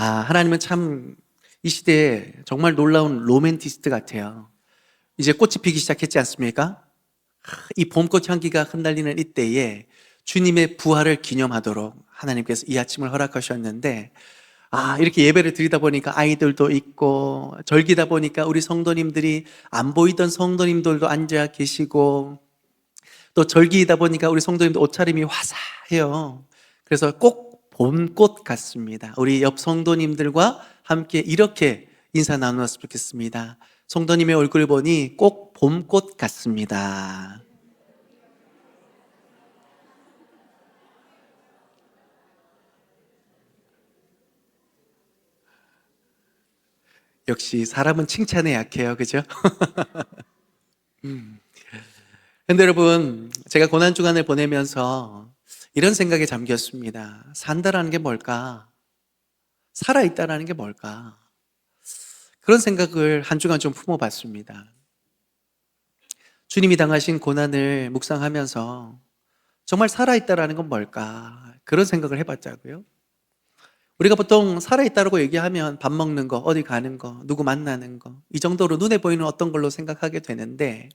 하나님은 참 이 시대에 정말 놀라운 로맨티스트 같아요. 이제 꽃이 피기 시작했지 않습니까? 이 봄꽃 향기가 흩날리는 이때에 주님의 부활을 기념하도록 하나님께서 이 아침을 허락하셨는데, 이렇게 예배를 드리다 보니까 아이들도 있고, 절기다 보니까 우리 성도님들이 안 보이던 성도님들도 앉아 계시고, 또 절기이다 보니까 우리 성도님들 옷차림이 화사해요. 그래서 꼭 봄꽃 같습니다. 우리 옆 성도님들과 함께 이렇게 인사 나누었으면 좋겠습니다. 성도님의 얼굴을 보니 꼭 봄꽃 같습니다. 역시 사람은 칭찬에 약해요, 그죠? 근데 여러분, 제가 고난주간을 보내면서 이런 생각에 잠겼습니다. 산다라는 게 뭘까? 살아있다라는 게 뭘까? 그런 생각을 한 주간 좀 품어봤습니다. 주님이 당하신 고난을 묵상하면서 정말 살아있다라는 건 뭘까? 그런 생각을 해봤자고요. 우리가 보통 살아있다라고 얘기하면 밥 먹는 거, 어디 가는 거, 누구 만나는 거, 이 정도로 눈에 보이는 어떤 걸로 생각하게 되는데,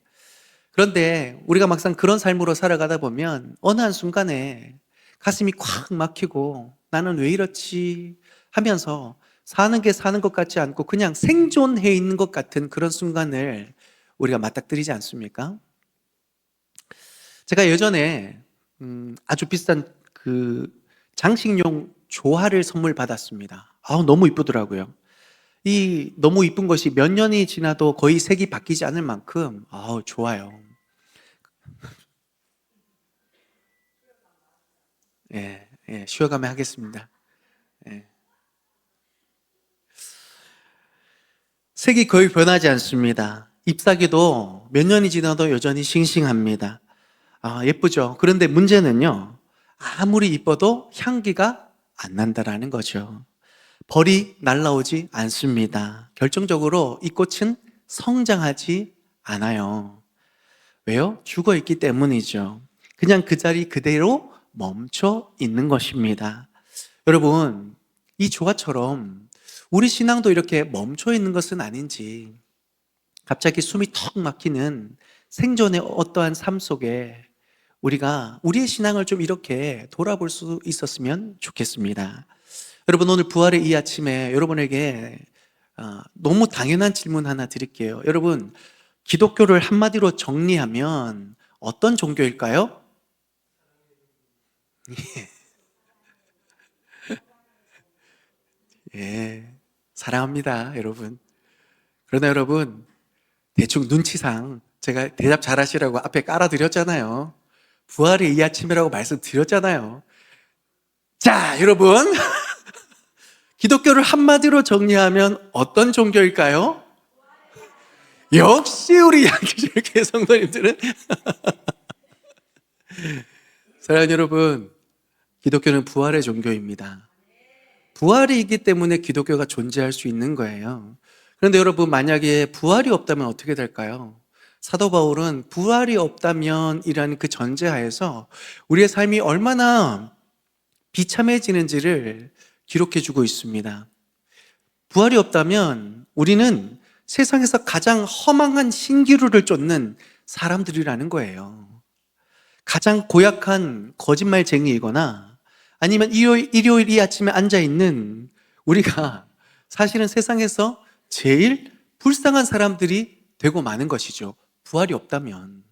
그런데 우리가 막상 그런 삶으로 살아가다 보면 어느 한순간에 가슴이 콱 막히고 나는 왜 이렇지 하면서 사는 게 사는 것 같지 않고 그냥 생존해 있는 것 같은 그런 순간을 우리가 맞닥뜨리지 않습니까? 제가 예전에 아주 비싼 그 장식용 조화를 선물 받았습니다. 너무 이쁘더라고요. 이 너무 이쁜 것이 몇 년이 지나도 거의 색이 바뀌지 않을 만큼 좋아요. 쉬어가며 하겠습니다. 예. 색이 거의 변하지 않습니다. 잎사귀도 몇 년이 지나도 여전히 싱싱합니다. 예쁘죠? 그런데 문제는요, 아무리 이뻐도 향기가 안 난다라는 거죠. 벌이 날라오지 않습니다. 결정적으로 이 꽃은 성장하지 않아요. 왜요? 죽어 있기 때문이죠. 그냥 그 자리 그대로 멈춰 있는 것입니다. 여러분, 이 조화처럼 우리 신앙도 이렇게 멈춰 있는 것은 아닌지, 갑자기 숨이 턱 막히는 생존의 어떠한 삶 속에 우리가 우리의 신앙을 좀 이렇게 돌아볼 수 있었으면 좋겠습니다. 여러분, 오늘 부활의 이 아침에 여러분에게 너무 당연한 질문 하나 드릴게요. 여러분, 기독교를 한마디로 정리하면 어떤 종교일까요? 예, 사랑합니다, 여러분. 그러나 여러분, 대충 눈치상 제가 대답 잘하시라고 앞에 깔아드렸잖아요. 부활의 이 아침이라고 말씀드렸잖아요. 자, 여러분, 기독교를 한마디로 정리하면 어떤 종교일까요? 역시 우리 양기절교회 성도님들은 사랑하는 여러분, 기독교는 부활의 종교입니다. 부활이 있기 때문에 기독교가 존재할 수 있는 거예요. 그런데 여러분, 만약에 부활이 없다면 어떻게 될까요? 사도 바울은 부활이 없다면 이라는 그 전제하에서 우리의 삶이 얼마나 비참해지는지를 기록해 주고 있습니다. 부활이 없다면 우리는 세상에서 가장 허망한 신기루를 쫓는 사람들이라는 거예요. 가장 고약한 거짓말쟁이이거나 아니면 일요일 이 아침에 앉아있는 우리가 사실은 세상에서 제일 불쌍한 사람들이 되고 마는 것이죠. 부활이 없다면.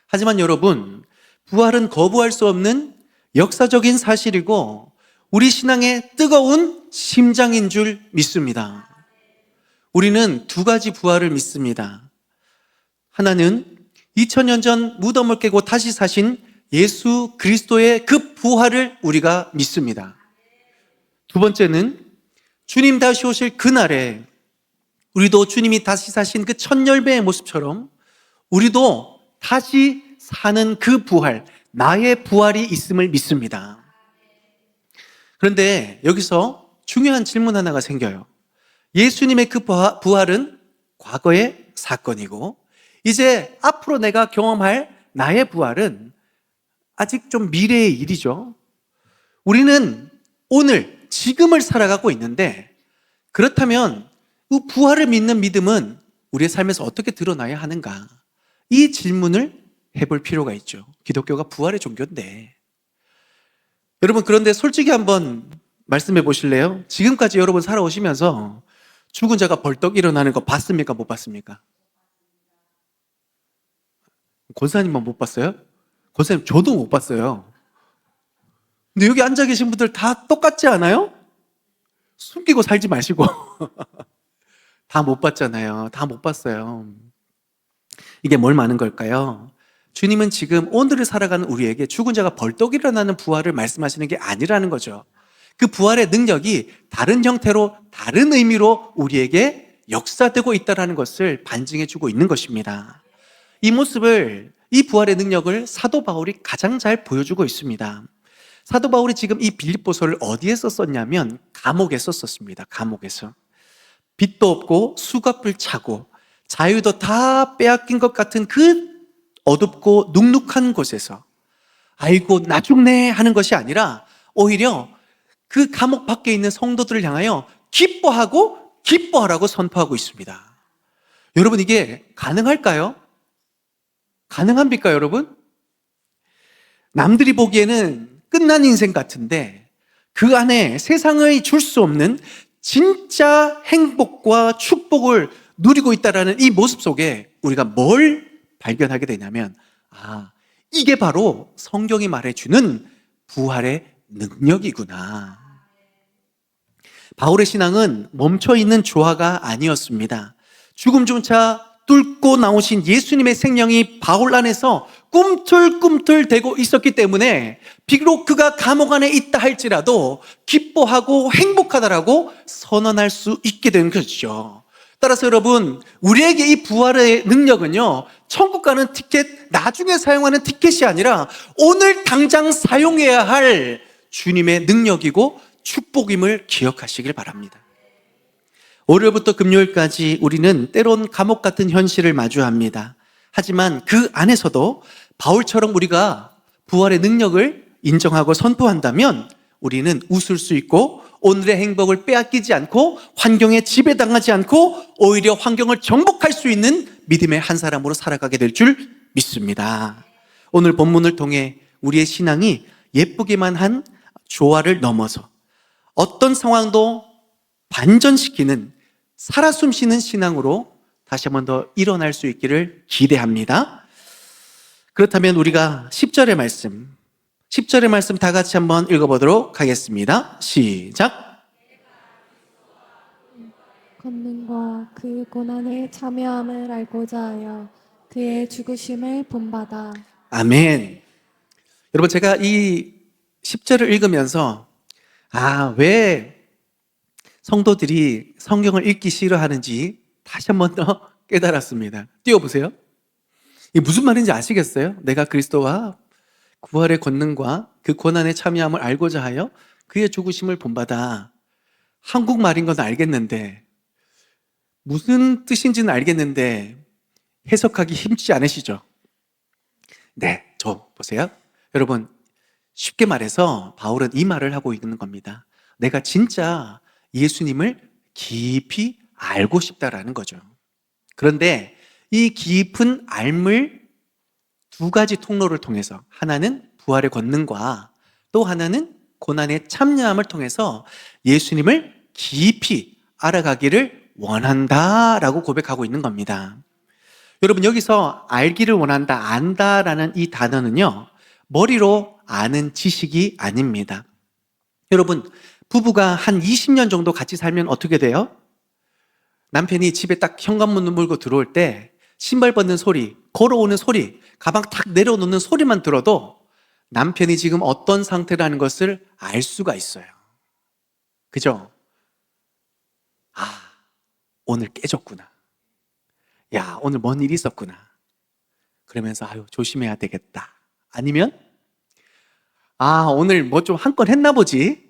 하지만 여러분, 부활은 거부할 수 없는 역사적인 사실이고 우리 신앙의 뜨거운 심장인 줄 믿습니다. 우리는 두 가지 부활을 믿습니다. 하나는 2000년 전 무덤을 깨고 다시 사신 예수 그리스도의 그 부활을 우리가 믿습니다. 두 번째는 주님 다시 오실 그날에 우리도 주님이 다시 사신 그 첫 열매의 모습처럼 우리도 다시 사는 그 부활, 나의 부활이 있음을 믿습니다. 그런데 여기서 중요한 질문 하나가 생겨요. 예수님의 그 부활은 과거의 사건이고 이제 앞으로 내가 경험할 나의 부활은 아직 좀 미래의 일이죠. 우리는 오늘 지금을 살아가고 있는데, 그렇다면 그 부활을 믿는 믿음은 우리의 삶에서 어떻게 드러나야 하는가? 이 질문을 해볼 필요가 있죠. 기독교가 부활의 종교인데. 여러분, 그런데 솔직히 한번 말씀해 보실래요? 지금까지 여러분 살아오시면서 죽은 자가 벌떡 일어나는 거 봤습니까? 못 봤습니까? 권사님만 못 봤어요? 권사님, 저도 못 봤어요. 근데 여기 앉아 계신 분들 다 똑같지 않아요? 숨기고 살지 마시고. 다 못 봤잖아요. 다 못 봤어요. 이게 뭘 말하는 걸까요? 주님은 지금 오늘을 살아가는 우리에게 죽은 자가 벌떡 일어나는 부활을 말씀하시는 게 아니라는 거죠. 그 부활의 능력이 다른 형태로, 다른 의미로 우리에게 역사되고 있다는 것을 반증해 주고 있는 것입니다. 이 모습을, 이 부활의 능력을 사도 바울이 가장 잘 보여주고 있습니다. 사도 바울이 지금 이 빌립보서를 어디에서 썼냐면 감옥에서 썼습니다. 감옥에서. 빚도 없고 수갑을 차고 자유도 다 빼앗긴 것 같은 그 어둡고 눅눅한 곳에서 아이고 나 죽네 하는 것이 아니라 오히려 그 감옥 밖에 있는 성도들을 향하여 기뻐하라고 선포하고 있습니다. 여러분, 이게 가능할까요? 가능합니까, 여러분? 남들이 보기에는 끝난 인생 같은데 그 안에 세상의 줄 수 없는 진짜 행복과 축복을 누리고 있다는 이 모습 속에 우리가 뭘 발견하게 되냐면, 이게 바로 성경이 말해주는 부활의 능력이구나. 바울의 신앙은 멈춰있는 조화가 아니었습니다. 죽음조차 뚫고 나오신 예수님의 생명이 바울 안에서 꿈틀꿈틀대고 있었기 때문에 비록 그가 감옥 안에 있다 할지라도 기뻐하고 행복하다라고 선언할 수 있게 된 것이죠. 따라서 여러분, 우리에게 이 부활의 능력은요, 천국 가는 티켓, 나중에 사용하는 티켓이 아니라 오늘 당장 사용해야 할 주님의 능력이고 축복임을 기억하시길 바랍니다. 월요일부터 금요일까지 우리는 때론 감옥 같은 현실을 마주합니다. 하지만 그 안에서도 바울처럼 우리가 부활의 능력을 인정하고 선포한다면 우리는 웃을 수 있고 오늘의 행복을 빼앗기지 않고 환경에 지배당하지 않고 오히려 환경을 정복할 수 있는 믿음의 한 사람으로 살아가게 될 줄 믿습니다. 오늘 본문을 통해 우리의 신앙이 예쁘기만 한 조화를 넘어서 어떤 상황도 반전시키는 살아 숨쉬는 신앙으로 다시 한 번 더 일어날 수 있기를 기대합니다. 그렇다면 우리가 10절의 말씀 다 같이 한번 읽어보도록 하겠습니다. 시작. 권능과 그 고난에 참여함을 알고자 하여 그의 죽으심을 본받아. 아멘. 여러분, 제가 이 10절을 읽으면서 왜 성도들이 성경을 읽기 싫어하는지 다시 한 번 더 깨달았습니다. 띄워보세요. 이게 무슨 말인지 아시겠어요? 내가 그리스도와 부활의 권능과 그 고난에 참여함을 알고자 하여 그의 죽으심을 본받아. 한국말인 건 알겠는데, 무슨 뜻인지는 알겠는데 해석하기 힘지 않으시죠? 네, 저 보세요. 여러분, 쉽게 말해서 바울은 이 말을 하고 있는 겁니다. 내가 진짜 예수님을 깊이 알고 싶다라는 거죠. 그런데 이 깊은 알물 두 가지 통로를 통해서, 하나는 부활의 권능과 또 하나는 고난의 참여함을 통해서 예수님을 깊이 알아가기를 원한다라고 고백하고 있는 겁니다. 여러분, 여기서 알기를 원한다, 안다라는 이 단어는요, 머리로 아는 지식이 아닙니다. 여러분, 부부가 한 20년 정도 같이 살면 어떻게 돼요? 남편이 집에 딱 현관문을 물고 들어올 때 신발 벗는 소리, 걸어오는 소리, 가방 탁 내려놓는 소리만 들어도 남편이 지금 어떤 상태라는 것을 알 수가 있어요. 그죠? 오늘 깨졌구나. 야, 오늘 뭔 일이 있었구나. 그러면서 조심해야 되겠다. 아니면 오늘 뭐 좀 한 건 했나 보지.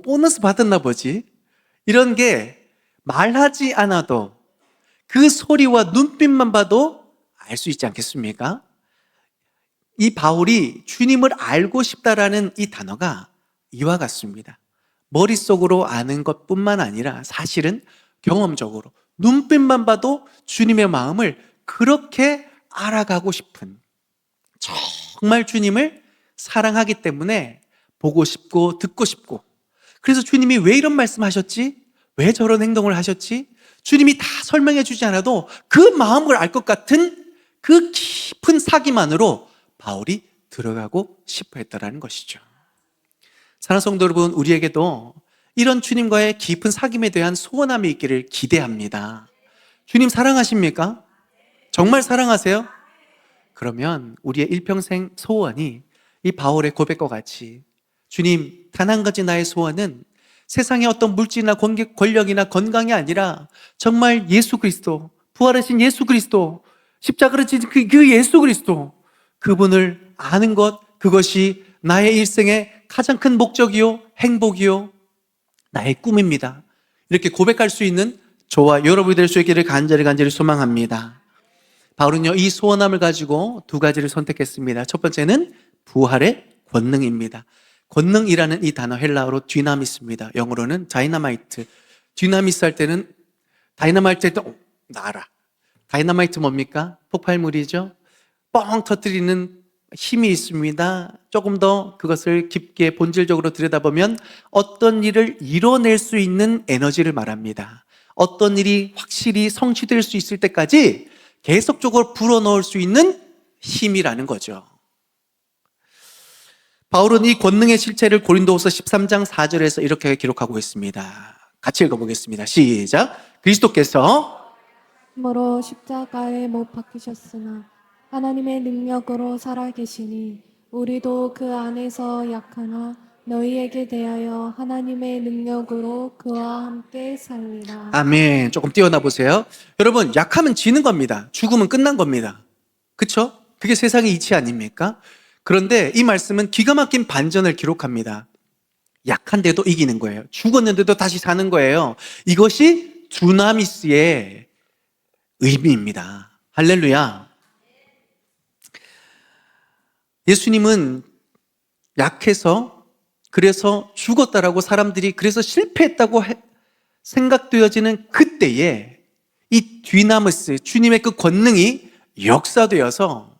보너스 받았나 보지. 이런 게 말하지 않아도 그 소리와 눈빛만 봐도 알 수 있지 않겠습니까? 이 바울이 주님을 알고 싶다라는 이 단어가 이와 같습니다. 머릿속으로 아는 것뿐만 아니라 사실은 경험적으로 눈빛만 봐도 주님의 마음을 그렇게 알아가고 싶은, 정말 주님을 사랑하기 때문에 보고 싶고 듣고 싶고, 그래서 주님이 왜 이런 말씀하셨지? 왜 저런 행동을 하셨지? 주님이 다 설명해 주지 않아도 그 마음을 알 것 같은 그 깊은 사기만으로 바울이 들어가고 싶어 했다라는 것이죠. 사랑하는 성도 여러분, 우리에게도 이런 주님과의 깊은 사귐에 대한 소원함이 있기를 기대합니다. 주님 사랑하십니까? 정말 사랑하세요? 그러면 우리의 일평생 소원이 이 바울의 고백과 같이, 주님, 단 한 가지 나의 소원은 세상의 어떤 물질이나 권력이나 건강이 아니라 정말 예수 그리스도, 부활하신 예수 그리스도, 십자가를 지신 그 예수 그리스도, 그분을 아는 것, 그것이 나의 일생의 가장 큰 목적이요, 행복이요, 나의 꿈입니다. 이렇게 고백할 수 있는 저와 여러분이 될 수 있기를 간절히 소망합니다. 바울은요, 이 소원함을 가지고 두 가지를 선택했습니다. 첫 번째는 부활의 권능입니다. 권능이라는 이 단어 헬라어로 디나미스입니다. 영어로는 다이너마이트. 디나미스 할 때는 다이너마이트 할 때 나 알아. 다이너마이트 뭡니까? 폭발물이죠. 뻥 터뜨리는 힘이 있습니다. 조금 더 그것을 깊게 본질적으로 들여다보면 어떤 일을 이뤄낼 수 있는 에너지를 말합니다. 어떤 일이 확실히 성취될 수 있을 때까지 계속적으로 불어넣을 수 있는 힘이라는 거죠. 바울은 이 권능의 실체를 고린도후서 13장 4절에서 이렇게 기록하고 있습니다. 같이 읽어보겠습니다. 시작. 그리스도께서 참으로 십자가에 못 박히셨으나 하나님의 능력으로 살아계시니 우리도 그 안에서 약하나 너희에게 대하여 하나님의 능력으로 그와 함께 살리라. 아멘. 조금 뛰어나 보세요. 여러분, 약하면 지는 겁니다. 죽으면 끝난 겁니다. 그렇죠? 그게 세상의 이치 아닙니까? 그런데 이 말씀은 기가 막힌 반전을 기록합니다. 약한데도 이기는 거예요. 죽었는데도 다시 사는 거예요. 이것이 두나미스의 의미입니다. 할렐루야. 예수님은 약해서, 그래서 죽었다라고 사람들이 그래서 실패했다고 생각되어지는 그때에 이 뒤나무스, 주님의 그 권능이 역사되어서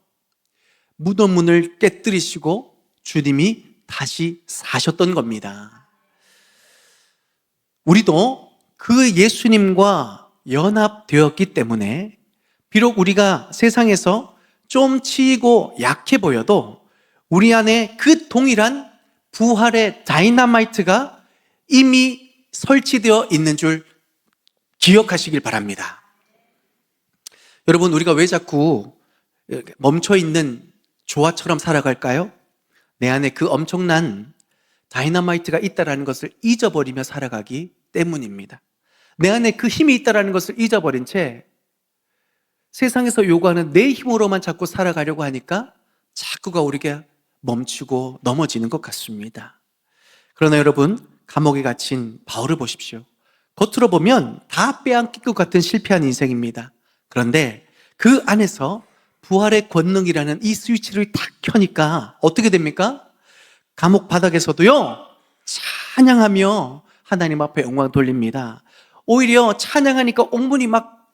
무덤문을 깨뜨리시고 주님이 다시 사셨던 겁니다. 우리도 그 예수님과 연합되었기 때문에 비록 우리가 세상에서 좀 치이고 약해 보여도 우리 안에 그 동일한 부활의 다이너마이트가 이미 설치되어 있는 줄 기억하시길 바랍니다. 여러분, 우리가 왜 자꾸 멈춰있는 조화처럼 살아갈까요? 내 안에 그 엄청난 다이너마이트가 있다는 것을 잊어버리며 살아가기 때문입니다. 내 안에 그 힘이 있다는 것을 잊어버린 채 세상에서 요구하는 내 힘으로만 자꾸 살아가려고 하니까 자꾸가 우리가 멈추고 넘어지는 것 같습니다. 그러나 여러분, 감옥에 갇힌 바울을 보십시오. 겉으로 보면 다 빼앗길 것 같은 실패한 인생입니다. 그런데 그 안에서 부활의 권능이라는 이 스위치를 탁 켜니까 어떻게 됩니까? 감옥 바닥에서도요, 찬양하며 하나님 앞에 영광 돌립니다. 오히려 찬양하니까 옥문이 막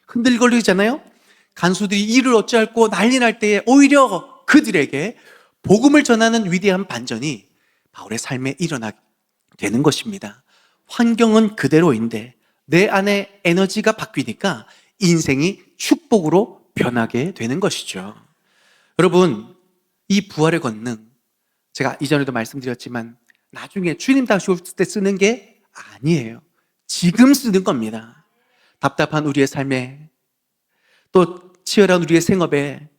흔들거리잖아요. 간수들이 이를 어찌할꼬 난리 날 때에 오히려 그들에게 복음을 전하는 위대한 반전이 바울의 삶에 일어나게 되는 것입니다. 환경은 그대로인데 내 안에 에너지가 바뀌니까 인생이 축복으로 변하게 되는 것이죠. 여러분, 이 부활의 권능, 제가 이전에도 말씀드렸지만 나중에 주님 다시 오실 때 쓰는 게 아니에요. 지금 쓰는 겁니다. 답답한 우리의 삶에, 또 치열한 우리의 생업에,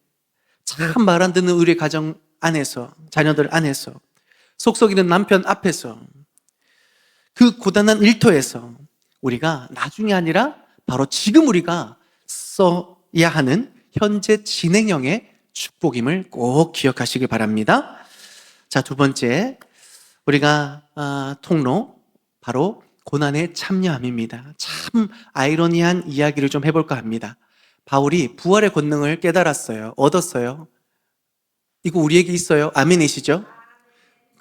참 말 안 듣는 우리의 가정 안에서, 자녀들 안에서, 속 썩이는 남편 앞에서, 그 고단한 일터에서 우리가 나중이 아니라 바로 지금 우리가 써야 하는 현재 진행형의 축복임을 꼭 기억하시길 바랍니다. 자, 두 번째, 우리가 통로, 바로 고난에 참여함입니다. 참 아이러니한 이야기를 좀 해볼까 합니다. 바울이 부활의 권능을 깨달았어요. 얻었어요. 이거 우리에게 있어요. 아멘이시죠?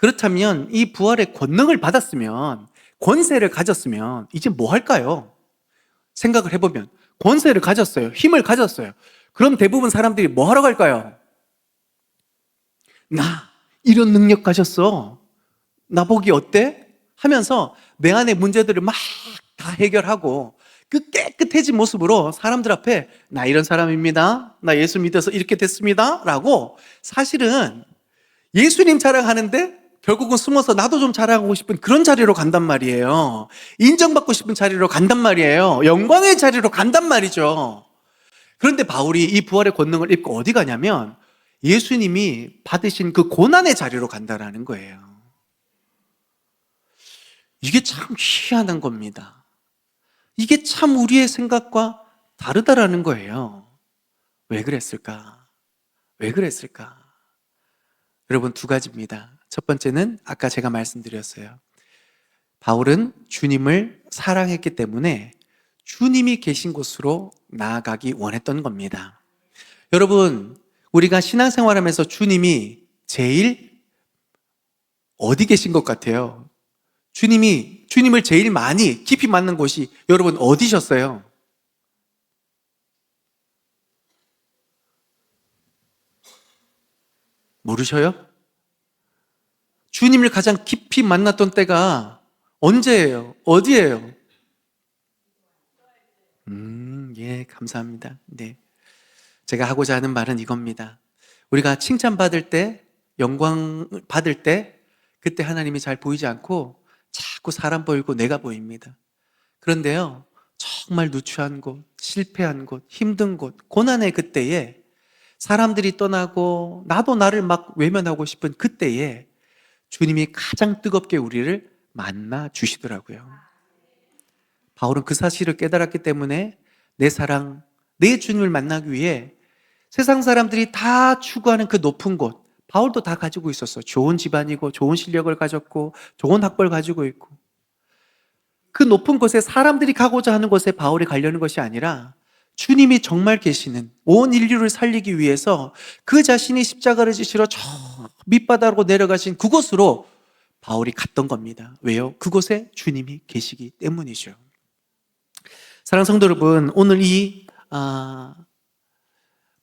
그렇다면 이 부활의 권능을 받았으면, 권세를 가졌으면 이제 뭐 할까요? 생각을 해보면 권세를 가졌어요. 힘을 가졌어요. 그럼 대부분 사람들이 뭐 하러 갈까요? 나 이런 능력 가졌어. 나보기 어때? 하면서 내 안의 문제들을 막 다 해결하고 그 깨끗해진 모습으로 사람들 앞에 나 이런 사람입니다. 나 예수 믿어서 이렇게 됐습니다. 라고 사실은 예수님 자랑하는데 결국은 숨어서 나도 좀 자랑하고 싶은 그런 자리로 간단 말이에요. 인정받고 싶은 자리로 간단 말이에요. 영광의 자리로 간단 말이죠. 그런데 바울이 이 부활의 권능을 입고 어디 가냐면 예수님이 받으신 그 고난의 자리로 간다라는 거예요. 이게 참 희한한 겁니다. 이게 참 우리의 생각과 다르다라는 거예요. 왜 그랬을까? 왜 그랬을까? 여러분, 두 가지입니다. 첫 번째는 아까 제가 말씀드렸어요. 바울은 주님을 사랑했기 때문에 주님이 계신 곳으로 나아가기 원했던 겁니다. 여러분, 우리가 신앙생활하면서 주님이 제일 어디 계신 것 같아요? 주님을 제일 많이 깊이 만난 곳이 여러분 어디셨어요? 모르셔요? 주님을 가장 깊이 만났던 때가 언제예요? 어디예요? 예, 감사합니다. 네. 제가 하고자 하는 말은 이겁니다. 우리가 칭찬받을 때, 영광 받을 때, 그때 하나님이 잘 보이지 않고 자꾸 사람 보이고 내가 보입니다. 그런데요, 정말 누추한 곳, 실패한 곳, 힘든 곳, 고난의 그때에 사람들이 떠나고 나도 나를 막 외면하고 싶은 그때에 주님이 가장 뜨겁게 우리를 만나 주시더라고요. 바울은 그 사실을 깨달았기 때문에 내 사랑, 내 주님을 만나기 위해 세상 사람들이 다 추구하는 그 높은 곳, 바울도 다 가지고 있었어. 좋은 집안이고 좋은 실력을 가졌고 좋은 학벌 가지고 있고, 그 높은 곳에 사람들이 가고자 하는 곳에 바울이 가려는 것이 아니라 주님이 정말 계시는 온 인류를 살리기 위해서 그 자신이 십자가를 지시러 저 밑바닥으로 내려가신 그곳으로 바울이 갔던 겁니다. 왜요? 그곳에 주님이 계시기 때문이죠. 사랑하는 성도 여러분, 오늘 이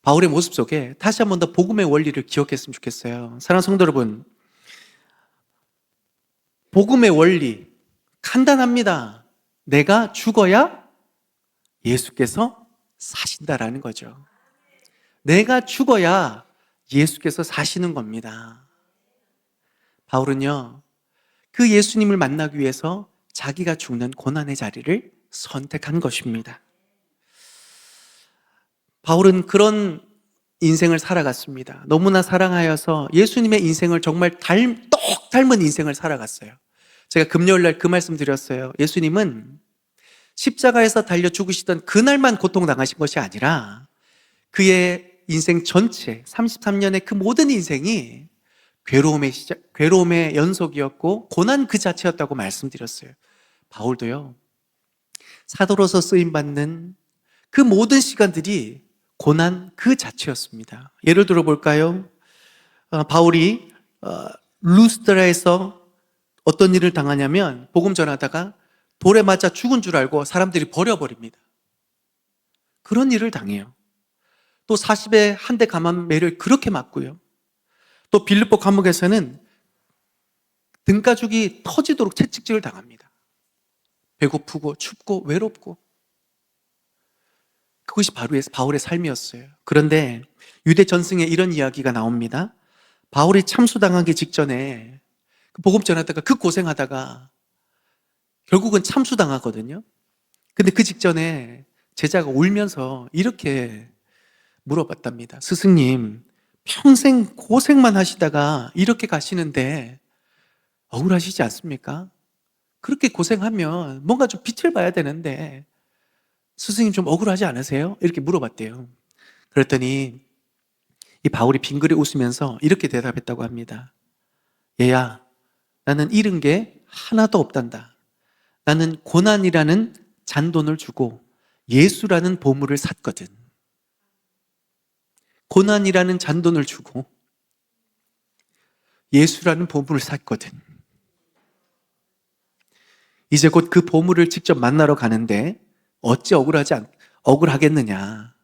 바울의 모습 속에 다시 한 번 더 복음의 원리를 기억했으면 좋겠어요. 사랑하는 성도 여러분, 복음의 원리 간단합니다. 내가 죽어야 예수께서 사신다라는 거죠. 내가 죽어야 예수께서 사시는 겁니다. 바울은요, 그 예수님을 만나기 위해서 자기가 죽는 고난의 자리를 선택한 것입니다. 바울은 그런 인생을 살아갔습니다. 너무나 사랑하여서 예수님의 인생을 정말 똑 닮은 인생을 살아갔어요. 제가 금요일 날 그 말씀 드렸어요. 예수님은 십자가에서 달려 죽으시던 그날만 고통당하신 것이 아니라 그의 인생 전체 33년의 그 모든 인생이 괴로움의 연속이었고 고난 그 자체였다고 말씀드렸어요. 바울도요, 사도로서 쓰임받는 그 모든 시간들이 고난 그 자체였습니다. 예를 들어 볼까요? 바울이 루스드라에서 어떤 일을 당하냐면 복음 전하다가 돌에 맞아 죽은 줄 알고 사람들이 버려버립니다. 그런 일을 당해요. 또 40에 한 대 감한 매를 그렇게 맞고요. 또 빌립보 감옥에서는 등가죽이 터지도록 채찍질을 당합니다. 배고프고 춥고 외롭고, 그것이 바울의 삶이었어요. 그런데 유대 전승에 이런 이야기가 나옵니다. 바울이 참수당하기 직전에 복음 전하다가 그 고생하다가 결국은 참수당하거든요. 근데 그 직전에 제자가 울면서 이렇게 물어봤답니다. 스승님, 평생 고생만 하시다가 이렇게 가시는데 억울하시지 않습니까? 그렇게 고생하면 뭔가 좀 빛을 봐야 되는데 스승님 좀 억울하지 않으세요? 이렇게 물어봤대요. 그랬더니 이 바울이 빙그레 웃으면서 이렇게 대답했다고 합니다. 얘야, 나는 잃은 게 하나도 없단다. 나는 고난이라는 잔돈을 주고 예수라는 보물을 샀거든. 고난이라는 잔돈을 주고 예수라는 보물을 샀거든. 이제 곧 그 보물을 직접 만나러 가는데 어찌 억울하겠느냐.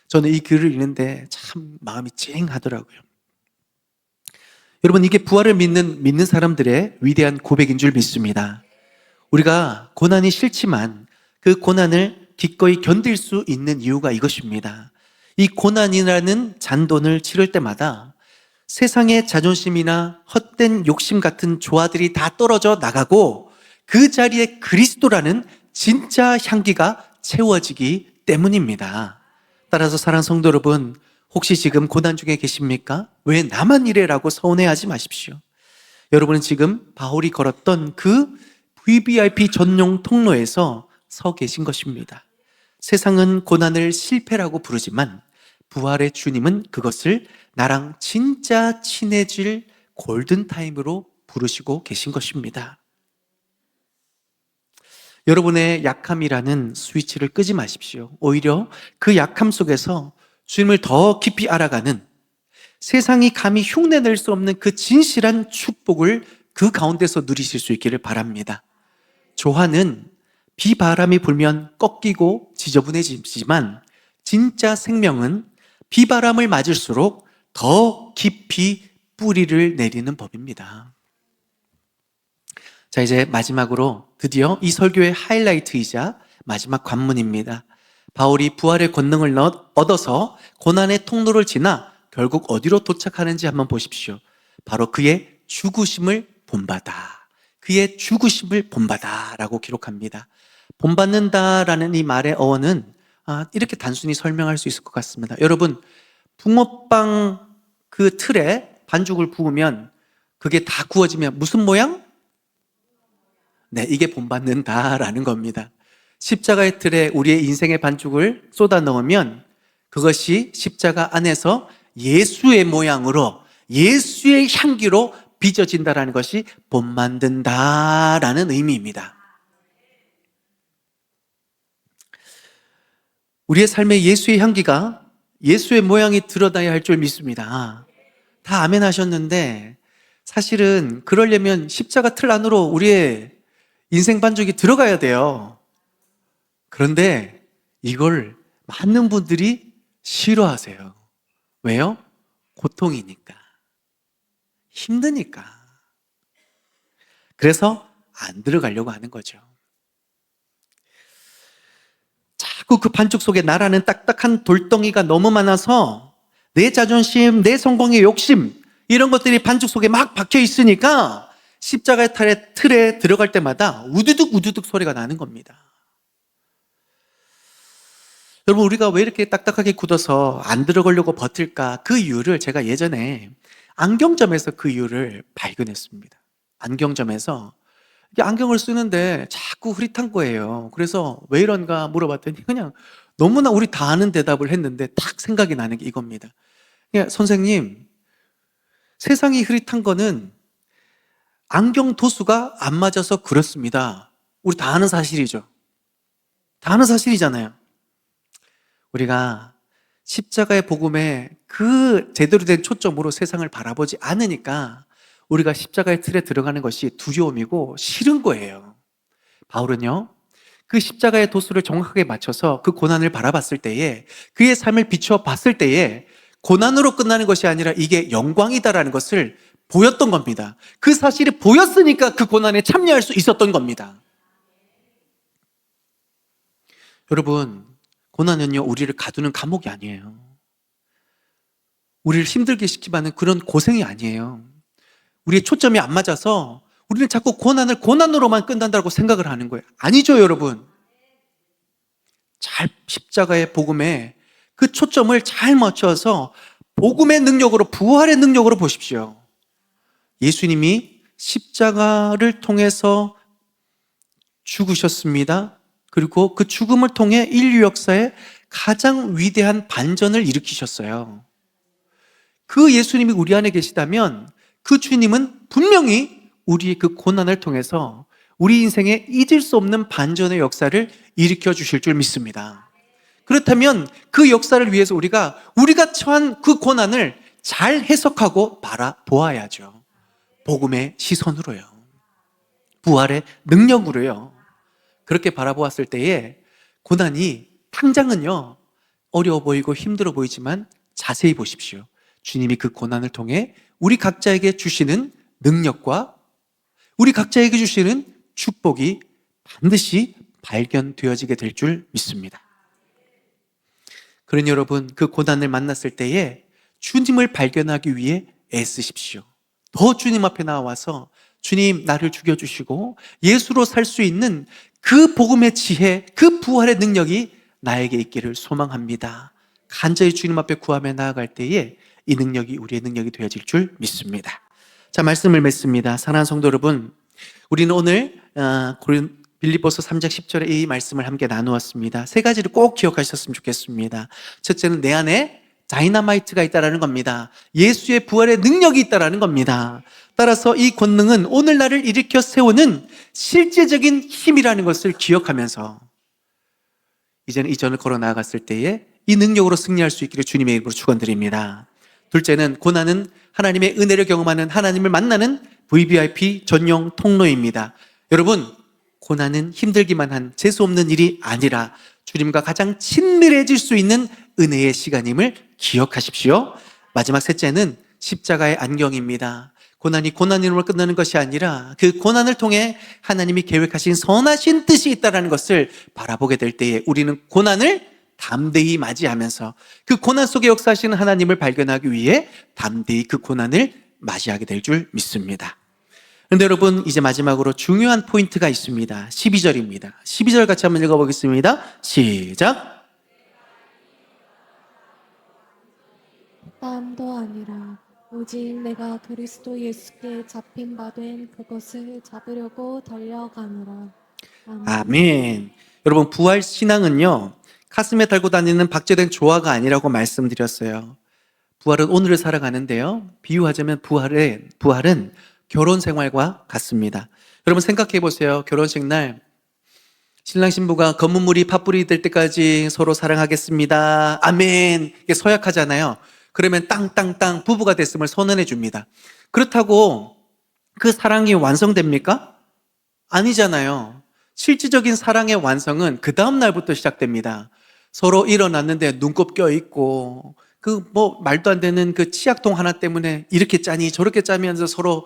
저는 이 글을 읽는데 참 마음이 찡하더라고요. 여러분, 이게 부활을 믿는 사람들의 위대한 고백인 줄 믿습니다. 우리가 고난이 싫지만 그 고난을 기꺼이 견딜 수 있는 이유가 이것입니다. 이 고난이라는 잔돈을 치를 때마다 세상의 자존심이나 헛된 욕심 같은 조화들이 다 떨어져 나가고 그 자리에 그리스도라는 진짜 향기가 채워지기 때문입니다. 따라서 사랑하는 성도 여러분, 혹시 지금 고난 중에 계십니까? 왜 나만 이래라고 서운해하지 마십시오. 여러분은 지금 바울이 걸었던 그 VVIP 전용 통로에서 서 계신 것입니다. 세상은 고난을 실패라고 부르지만 부활의 주님은 그것을 나랑 진짜 친해질 골든타임으로 부르시고 계신 것입니다. 여러분의 약함이라는 스위치를 끄지 마십시오. 오히려 그 약함 속에서 주님을 더 깊이 알아가는, 세상이 감히 흉내낼 수 없는 그 진실한 축복을 그 가운데서 누리실 수 있기를 바랍니다. 조화는 비바람이 불면 꺾이고 지저분해지지만 진짜 생명은 비바람을 맞을수록 더 깊이 뿌리를 내리는 법입니다. 자, 이제 마지막으로 드디어 이 설교의 하이라이트이자 마지막 관문입니다. 바울이 부활의 권능을 얻어서 고난의 통로를 지나 결국 어디로 도착하는지 한번 보십시오. 바로 그의 죽으심을 본받아. 그의 죽으심을 본받아 라고 기록합니다. 본받는다라는 이 말의 어원은 이렇게 단순히 설명할 수 있을 것 같습니다. 여러분, 붕어빵 그 틀에 반죽을 부으면 그게 다 구워지면 무슨 모양? 네, 이게 본받는다라는 겁니다. 십자가의 틀에 우리의 인생의 반죽을 쏟아 넣으면 그것이 십자가 안에서 예수의 모양으로, 예수의 향기로 빚어진다라는 것이 본받는다라는 의미입니다. 우리의 삶에 예수의 향기가, 예수의 모양이 드러나야 할 줄 믿습니다. 다 아멘 하셨는데 사실은 그러려면 십자가 틀 안으로 우리의 인생 반죽이 들어가야 돼요. 그런데 이걸 많은 분들이 싫어하세요. 왜요? 고통이니까. 힘드니까. 그래서 안 들어가려고 하는 거죠. 자꾸 그 반죽 속에 나라는 딱딱한 돌덩이가 너무 많아서 내 자존심, 내 성공의 욕심, 이런 것들이 반죽 속에 막 박혀 있으니까 십자가의 틀에 들어갈 때마다 우두둑 우두둑 소리가 나는 겁니다. 여러분, 우리가 왜 이렇게 딱딱하게 굳어서 안 들어가려고 버틸까? 그 이유를 제가 예전에 안경점에서 그 이유를 발견했습니다. 안경점에서 안경을 쓰는데 자꾸 흐릿한 거예요. 그래서 왜 이런가 물어봤더니 그냥 너무나 우리 다 아는 대답을 했는데 딱 생각이 나는 게 이겁니다. 선생님, 세상이 흐릿한 거는 안경 도수가 안 맞아서 그렇습니다. 우리 다 아는 사실이죠. 다 아는 사실이잖아요. 우리가 십자가의 복음에 그 제대로 된 초점으로 세상을 바라보지 않으니까 우리가 십자가의 틀에 들어가는 것이 두려움이고 싫은 거예요. 바울은요, 그 십자가의 도수를 정확하게 맞춰서 그 고난을 바라봤을 때에, 그의 삶을 비춰봤을 때에 고난으로 끝나는 것이 아니라 이게 영광이다라는 것을 보였던 겁니다. 그 사실이 보였으니까 그 고난에 참여할 수 있었던 겁니다. 여러분, 고난은요, 우리를 가두는 감옥이 아니에요. 우리를 힘들게 시키는 그런 고생이 아니에요. 우리의 초점이 안 맞아서 우리는 자꾸 고난을 고난으로만 끝난다고 생각을 하는 거예요. 아니죠, 여러분. 잘 십자가의 복음에 그 초점을 잘 맞춰서 복음의 능력으로, 부활의 능력으로 보십시오. 예수님이 십자가를 통해서 죽으셨습니다. 그리고 그 죽음을 통해 인류 역사에 가장 위대한 반전을 일으키셨어요. 그 예수님이 우리 안에 계시다면 그 주님은 분명히 우리의 그 고난을 통해서 우리 인생에 잊을 수 없는 반전의 역사를 일으켜 주실 줄 믿습니다. 그렇다면 그 역사를 위해서 우리가 처한 그 고난을 잘 해석하고 바라보아야죠. 복음의 시선으로요. 부활의 능력으로요. 그렇게 바라보았을 때에 고난이 당장은요, 어려워 보이고 힘들어 보이지만 자세히 보십시오. 주님이 그 고난을 통해 우리 각자에게 주시는 능력과 우리 각자에게 주시는 축복이 반드시 발견되어지게 될 줄 믿습니다. 그러니 여러분, 그 고난을 만났을 때에 주님을 발견하기 위해 애쓰십시오. 더 주님 앞에 나와서 주님, 나를 죽여주시고 예수로 살 수 있는 그 복음의 지혜, 그 부활의 능력이 나에게 있기를 소망합니다. 간절히 주님 앞에 구하며 나아갈 때에 이 능력이 우리의 능력이 되어질 줄 믿습니다. 자, 말씀을 맺습니다. 사랑하는 성도 여러분, 우리는 오늘 빌립보서 3장 10절에 이 말씀을 함께 나누었습니다. 세 가지를 꼭 기억하셨으면 좋겠습니다. 첫째는 내 안에 다이너마이트가 있다는 겁니다. 예수의 부활의 능력이 있다는 겁니다. 따라서 이 권능은 오늘 나를 일으켜 세우는 실제적인 힘이라는 것을 기억하면서 이제는 이전을 걸어 나아갔을 때에 이 능력으로 승리할 수 있기를 주님의 이름으로 축원드립니다. 둘째는 고난은 하나님의 은혜를 경험하는, 하나님을 만나는 VVIP 전용 통로입니다. 여러분, 고난은 힘들기만 한 재수 없는 일이 아니라 주님과 가장 친밀해질 수 있는 은혜의 시간임을 기억하십시오. 마지막 셋째는 십자가의 안경입니다. 고난이 고난으로 끝나는 것이 아니라 그 고난을 통해 하나님이 계획하신 선하신 뜻이 있다는 것을 바라보게 될 때에 우리는 고난을 담대히 맞이하면서 그 고난 속에 역사하시는 하나님을 발견하기 위해 담대히 그 고난을 맞이하게 될 줄 믿습니다. 그런데 여러분, 이제 마지막으로 중요한 포인트가 있습니다. 12절입니다. 12절 같이 한번 읽어보겠습니다. 시작. 땀도 아니라 오직 내가 그리스도 예수께 잡힌 바 된 그것을 잡으려고 달려가노라. 아멘. 아멘. 여러분, 부활 신앙은요, 가슴에 달고 다니는 박제된 조화가 아니라고 말씀드렸어요. 부활은 오늘을 살아가는데요, 비유하자면 부활은 결혼 생활과 같습니다. 여러분 생각해 보세요. 결혼식 날 신랑 신부가 검은 물이 팥불이 될 때까지 서로 사랑하겠습니다, 아멘, 이게 서약하잖아요. 그러면 땅땅땅 부부가 됐음을 선언해 줍니다. 그렇다고 그 사랑이 완성됩니까? 아니잖아요. 실질적인 사랑의 완성은 그 다음 날부터 시작됩니다. 서로 일어났는데 눈곱 껴있고 말도 안 되는 그 치약통 하나 때문에 이렇게 짜니 저렇게 짜면서 서로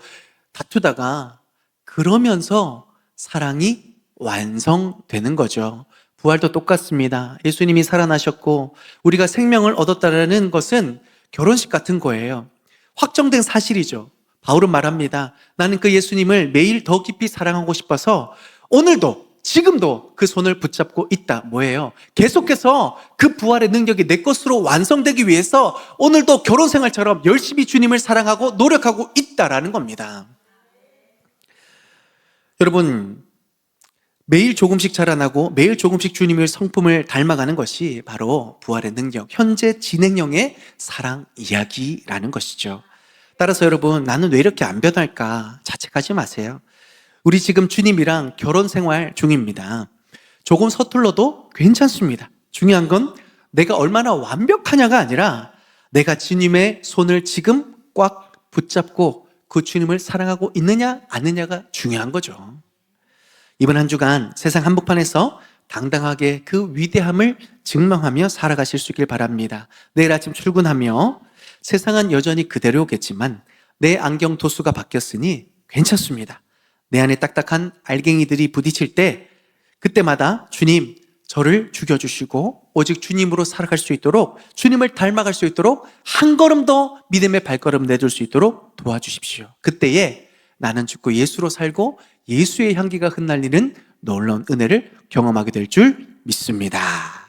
다투다가 그러면서 사랑이 완성되는 거죠. 부활도 똑같습니다. 예수님이 살아나셨고 우리가 생명을 얻었다는 것은 결혼식 같은 거예요. 확정된 사실이죠. 바울은 말합니다. 나는 그 예수님을 매일 더 깊이 사랑하고 싶어서 오늘도 지금도 그 손을 붙잡고 있다. 뭐예요? 계속해서 그 부활의 능력이 내 것으로 완성되기 위해서 오늘도 결혼 생활처럼 열심히 주님을 사랑하고 노력하고 있다라는 겁니다. 여러분, 매일 조금씩 자라나고 매일 조금씩 주님의 성품을 닮아가는 것이 바로 부활의 능력, 현재 진행형의 사랑 이야기라는 것이죠. 따라서 여러분, 나는 왜 이렇게 안 변할까 자책하지 마세요. 우리 지금 주님이랑 결혼 생활 중입니다. 조금 서툴러도 괜찮습니다. 중요한 건 내가 얼마나 완벽하냐가 아니라 내가 주님의 손을 지금 꽉 붙잡고 그 주님을 사랑하고 있느냐 아느냐가 중요한 거죠. 이번 한 주간 세상 한복판에서 당당하게 그 위대함을 증명하며 살아가실 수 있길 바랍니다. 내일 아침 출근하며 세상은 여전히 그대로겠지만 내 안경 도수가 바뀌었으니 괜찮습니다. 내 안에 딱딱한 알갱이들이 부딪힐 때 그때마다 주님, 저를 죽여주시고 오직 주님으로 살아갈 수 있도록, 주님을 닮아갈 수 있도록 한 걸음 더 믿음의 발걸음 내둘 수 있도록 도와주십시오. 그때에 나는 죽고 예수로 살고 예수의 향기가 흩날리는 놀라운 은혜를 경험하게 될 줄 믿습니다.